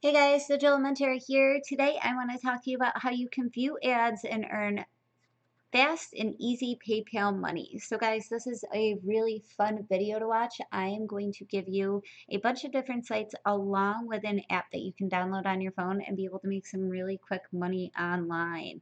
Hey guys, so Jill Mentor here. Today I want to talk to you about how you can view ads and earn fast and easy PayPal money. So guys, this is a really fun video to watch. I am going to give you a bunch of different sites along with an app that you can download on your phone and be able to make some really quick money online.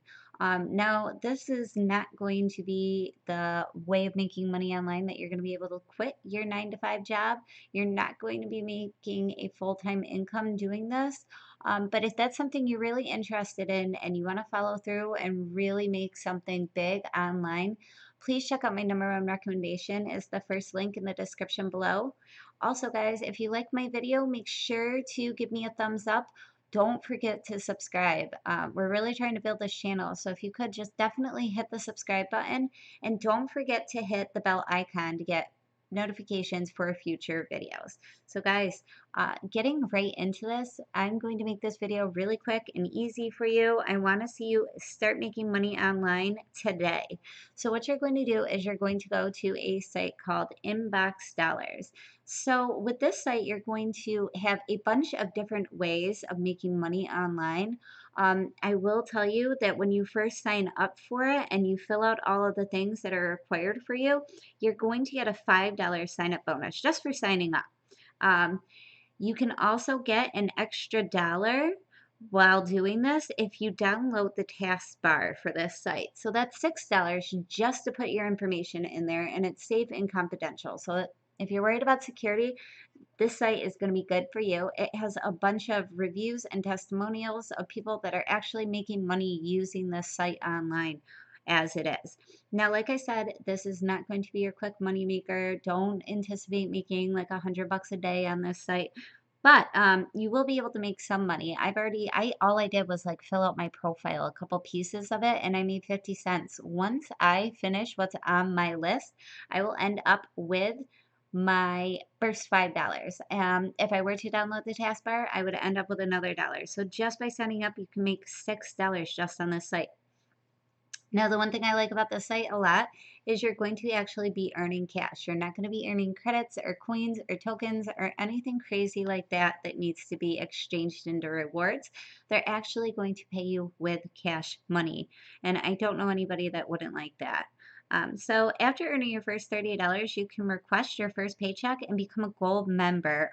Now, this is not going to be the way of making money online that you're going to be able to quit your 9 to 5 job. You're not going to be making a full-time income doing this. But if that's something you're really interested in and you want to follow through and really make something big online, please check out my number one recommendation is the first link in the description below. Also, guys, if you like my video, make sure to give me a thumbs up. Don't forget to subscribe. We're really trying to build this channel, so if you could just definitely hit the subscribe button and don't forget to hit the bell icon to get notifications for future videos. So guys, getting right into this, I'm going to make this video really quick and easy for you. I want to see you start making money online today. So what you're going to do is you're going to go to a site called Inbox Dollars. So with this site, you're going to have a bunch of different ways of making money online. I will tell you that when you first sign up for it and you fill out all of the things that are required for you, you're going to get a $5 sign up bonus just for signing up. Um, you can also get an extra dollar while doing this if you download the taskbar for this site. So that's $6 just to put your information in there, and it's safe and confidential. So if you're worried about security, this site is going to be good for you. It has a bunch of reviews and testimonials of people that are actually making money using this site online as it is. Now, like I said, this is not going to be your quick money maker. Don't anticipate making like $100 a day on this site. But you will be able to make some money. All I did was like fill out my profile, a couple pieces of it, and I made 50 cents. Once I finish what's on my list, I will end up with my first $5. If I were to download the taskbar, I would end up with another dollar. So just by signing up, you can make $6 just on this site. Now, the one thing I like about this site a lot is you're going to actually be earning cash. You're not going to be earning credits or coins or tokens or anything crazy like that that needs to be exchanged into rewards. They're actually going to pay you with cash money. And I don't know anybody that wouldn't like that. So after earning your first $30, you can request your first paycheck and become a gold member,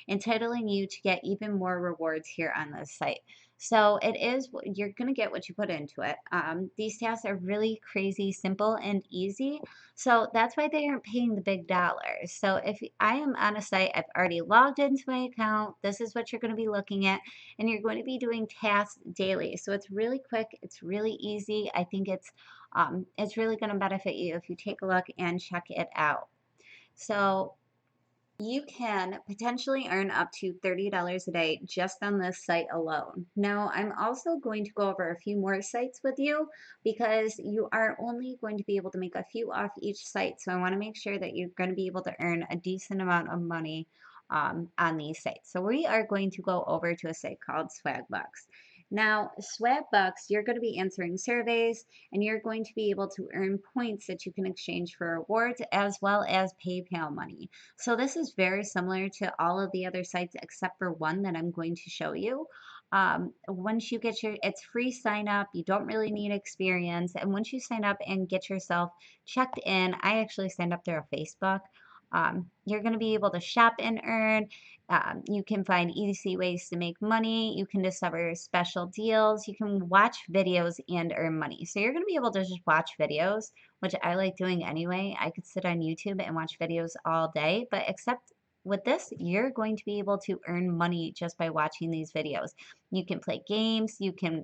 entitling you to get even more rewards here on this site. So it is, you're going to get what you put into it. These tasks are really crazy, simple, and easy. So that's why they aren't paying the big dollars. So if I am on a site, I've already logged into my account. This is what you're going to be looking at, and you're going to be doing tasks daily. So it's really quick. It's really easy. I think it's really going to benefit you if you take a look and check it out. So you can potentially earn up to $30 a day just on this site alone. Now, I'm also going to go over a few more sites with you because you are only going to be able to make a few off each site. So I want to make sure that you're going to be able to earn a decent amount of money on these sites. So we are going to go over to a site called SwagBox. Now, SwagBox, you're going to be answering surveys and you're going to be able to earn points that you can exchange for rewards as well as PayPal money. So this is very similar to all of the other sites except for one that I'm going to show you. Once you get it's free sign up. You don't really need experience. And once you sign up and get yourself checked in, I actually signed up through a Facebook. You're going to be able to shop and earn. You can find easy ways to make money. You can discover special deals. You can watch videos and earn money. So you're going to be able to just watch videos, which I like doing anyway. I could sit on YouTube and watch videos all day, but except with this, you're going to be able to earn money just by watching these videos. You can play games, you can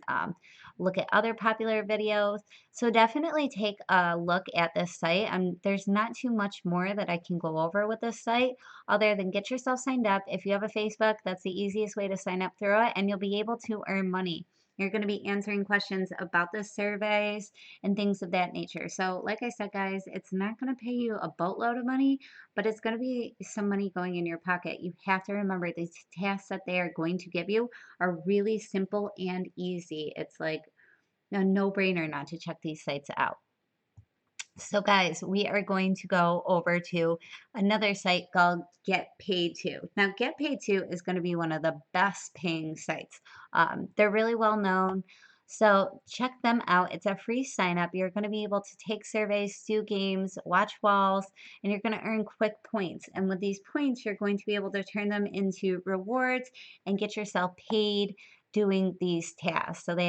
look at other popular videos. So definitely take a look at this site. There's not too much more that I can go over with this site other than get yourself signed up. If you have a Facebook, that's the easiest way to sign up through it, and you'll be able to earn money. You're going to be answering questions about the surveys and things of that nature. So like I said, guys, it's not going to pay you a boatload of money, but it's going to be some money going in your pocket. You have to remember these tasks that they are going to give you are really simple and easy. It's like a no-brainer not to check these sites out. So guys, we are going to go over to another site called GetPaidTo. Now, GetPaidTo is going to be one of the best paying sites. They're really well known. So check them out. It's a free sign up. You're going to be able to take surveys, do games, watch walls, and you're going to earn quick points. And with these points, you're going to be able to turn them into rewards and get yourself paid doing these tasks. So they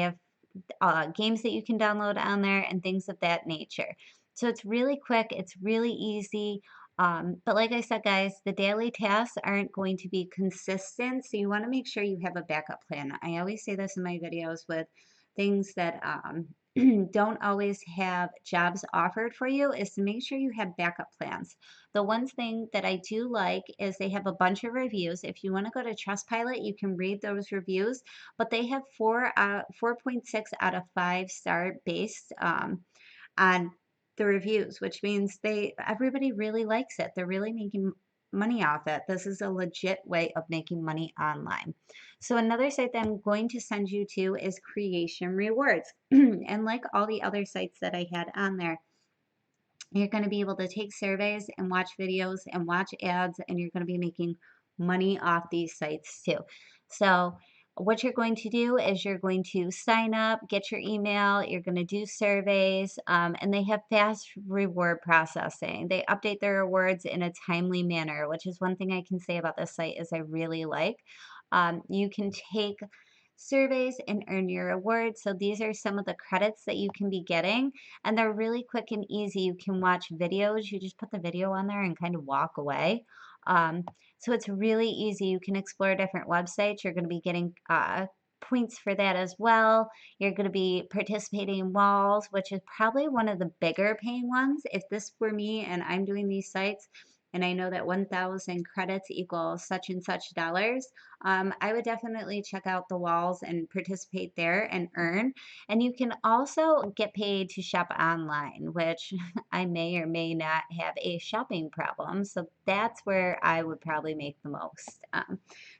have games that you can download on there and things of that nature. So it's really quick, it's really easy. But like I said, guys, the daily tasks aren't going to be consistent. So you want to make sure you have a backup plan. I always say this in my videos with things that don't always have jobs offered for you is to make sure you have backup plans. The one thing that I do like is they have a bunch of reviews. If you want to go to Trustpilot, you can read those reviews, but they have 4.6 out of 5 star based on the reviews, which means everybody really likes it. They're really making money off it. This is a legit way of making money online. So another site that I'm going to send you to is Creation Rewards. And like all the other sites that I had on there, you're going to be able to take surveys and watch videos and watch ads, and you're going to be making money off these sites too. So, what you're going to do is you're going to sign up, get your email, you're going to do surveys, and they have fast reward processing. They update their rewards in a timely manner, which is one thing I can say about this site is I really like. You can take surveys and earn your rewards. So these are some of the credits that you can be getting, and they're really quick and easy. You can watch videos. You just put the video on there and kind of walk away. Um, so it's really easy. You can explore different websites. You're going to be getting points for that as well. You're going to be participating in walls, which is probably one of the bigger paying ones. If this were me and I'm doing these sites, and I know that 1,000 credits equals such and such dollars, I would definitely check out the walls and participate there and earn. And you can also get paid to shop online, which I may or may not have a shopping problem. So that's where I would probably make the most.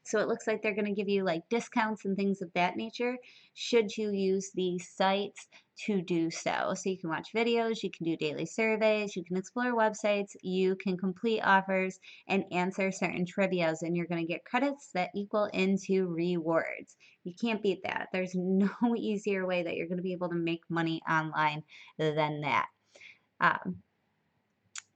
So it looks like they're going to give you like discounts and things of that nature should you use these sites to do so. So you can watch videos, you can do daily surveys, you can explore websites, you can complete offers and answer certain trivias, and you're going to get credits that equal into rewards. You can't beat that. There's no easier way that you're going to be able to make money online than that. Um,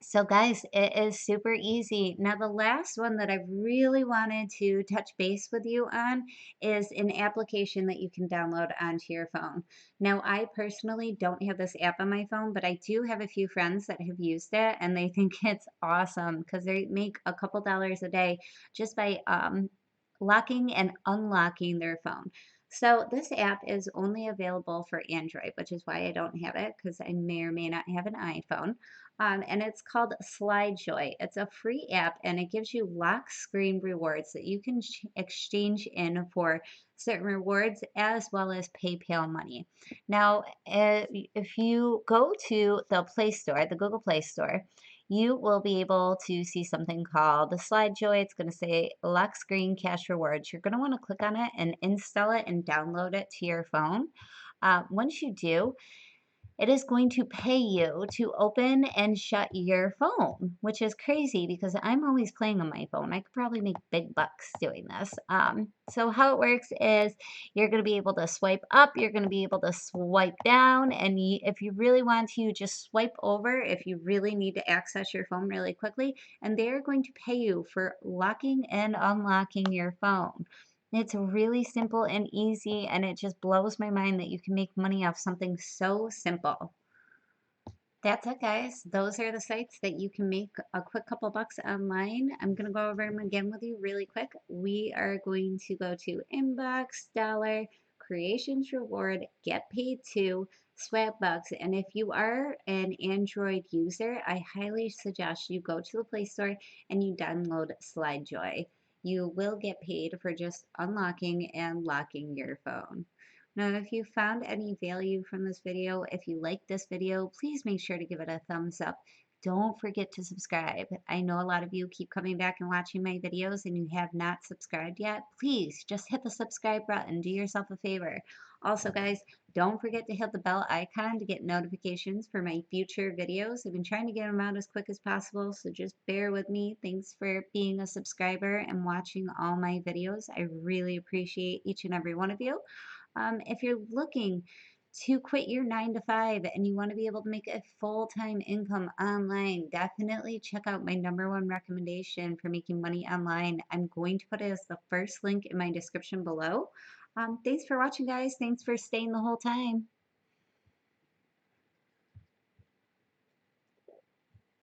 so guys, it is super easy. Now the last one that I really wanted to touch base with you on is an application that you can download onto your phone. Now I personally don't have this app on my phone, but I do have a few friends that have used it and they think it's awesome because they make a couple dollars a day just by locking and unlocking their phone. So this app is only available for Android, which is why I don't have it because I may or may not have an iPhone. And it's called SlideJoy. It's a free app and it gives you lock screen rewards that you can exchange in for certain rewards as well as PayPal money. Now, if you go to the Play Store, the Google Play Store, you will be able to see something called the SlideJoy. It's going to say lock screen cash rewards. You're going to want to click on it and install it and download it to your phone. Once you do, it is going to pay you to open and shut your phone, which is crazy because I'm always playing on my phone. I could probably make big bucks doing this. So how it works is you're going to be able to swipe up, you're going to be able to swipe down, and if you really want to, just swipe over if you really need to access your phone really quickly, and they're going to pay you for locking and unlocking your phone. It's really simple and easy, and it just blows my mind that you can make money off something so simple. That's it, guys. Those are the sites that you can make a quick couple bucks online. I'm going to go over them again with you really quick. We are going to go to Inbox, Dollar, Creations Reward, GetPaidTo, SwagBox. And if you are an Android user, I highly suggest you go to the Play Store and you download SlideJoy. You will get paid for just unlocking and locking your phone. Now, if you found any value from this video, if you liked this video, please make sure to give it a thumbs up. don't forget to subscribe. I know a lot of you keep coming back and watching my videos and you have not subscribed yet. Please just hit the subscribe button. Do yourself a favor. Also, guys, don't forget to hit the bell icon to get notifications for my future videos. I've been trying to get them out as quick as possible, so just bear with me. Thanks for being a subscriber and watching all my videos. I really appreciate each and every one of you. If you're looking to quit your 9 to 5 and you want to be able to make a full-time income online, definitely check out my #1 recommendation for making money online. I'm going to put it as the first link in my description below. Thanks for watching, guys. Thanks for staying the whole time.